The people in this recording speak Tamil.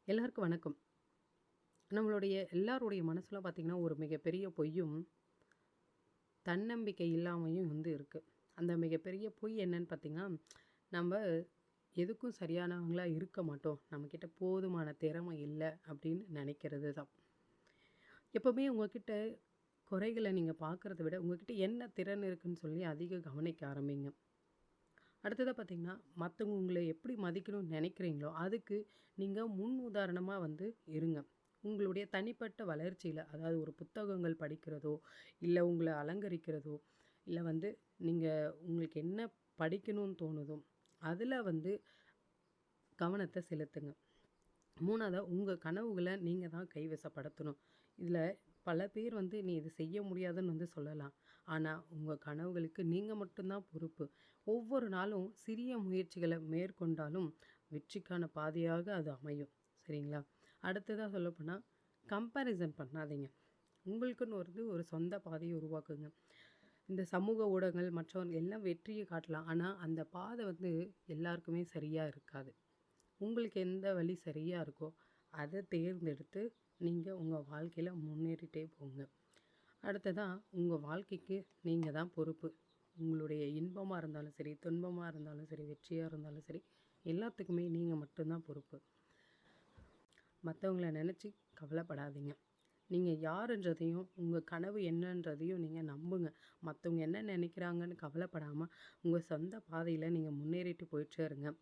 எல்லாருக்கும் வணக்கம். நம்மளுடைய எல்லாருடைய மனசுல பார்த்தீங்கன்னா, ஒரு மிகப்பெரிய பொய்யும், தன்னம்பிக்கை இல்லாமையும் இருக்கு. அந்த மிகப்பெரிய பொய் என்னன்னு பார்த்தீங்கன்னா, நம்ப எதுக்கும் சரியானவங்களா இருக்க மாட்டோம். நம்மக்கிட்ட போதுமான திறமை இல்ல அப்படின்னு நெனைக்கிறது தான். எப்பவுமே உங்ககிட்ட குறைகள நீங்க பார்க்கறத விட, உங்ககிட்ட என்ன திறன் இருக்குன்னு சொல்லி அதிக கவனிக்க ஆரம்பிங்க. அடுத்ததா பார்த்தீங்கன்னா, மத்தவங்க உங்கள எப்படி மதிக்கணும்னு நெனைக்கிறீங்களோ, அதுக்கு நீங்க முன் உதாரணமா இருங்க. உங்களுடைய தனிப்பட்ட வளர்ச்சியில, அதாவது ஒரு புத்தகங்கள் படிக்கிறதோ, இல்ல உங்கள அலங்கரிக்கிறதோ, இல்ல நீங்க உங்களுக்கு என்ன படிக்கணும்னு தோணுதோ, அதுல கவனத்த செலுத்துங்க. 3வதா உங்க கனவுகள நீங்க தான் கைவசப்படுத்தணும். இதில பல பேர் "நீ இது செய்ய முடியாதுன்னு" சொல்லலாம். ஆனா, உங்க கனவுகளுக்கு நீங்க மட்டும் தான் பொறுப்பு. ஒவ்வொரு நாளும் சிறிய முயற்சிகள மேற்கொண்டாலும் வெற்றிக்கான பாதையாக அது அமையும். சரிங்களா? அடுத்ததா சொல்லப்போனா, கம்பேரிசன் பண்ணாதீங்க. உங்களுக்குன்னு ஒரு சொந்த பாதைய உருவாக்குங்க. இந்த சமூக ஊடகங்கள் மற்றவங்க எல்லாம் வெற்றிய காட்டலாம். ஆனா, அந்த பாதை எல்லாருக்குமே சரியா இருக்காது. உங்களுக்கு எந்த வழி சரியா இருக்கோ, அத தேர்ந்தெடுத்து நீங்க உங்க வாழ்க்கையில முன்னேறிட்டே போங்க. அடுத்ததா உங்க வாழ்க்கைக்கு நீங்க தான் பொறுப்பு. உங்களுடைய இன்பமா இருந்தாலும் சரி, துன்பமா இருந்தாலும் சரி, வெற்றியா இருந்தாலும் சரி, எல்லாத்துக்குமே நீங்க மட்டும் தான் பொறுப்பு. மத்தவங்கள நெனச்சு கவலைப்படாதீங்க. நீங்க யாருன்றதையும், உங்க கனவு என்னன்றதையும் நீங்க நம்புங்க. மத்தவங்க என்ன நெனைக்கிறாங்கன்னு கவலைப்படாம, உங்க சொந்த பாதையில நீங்க முன்னேறிட்டு போயிட்டே இருங்க.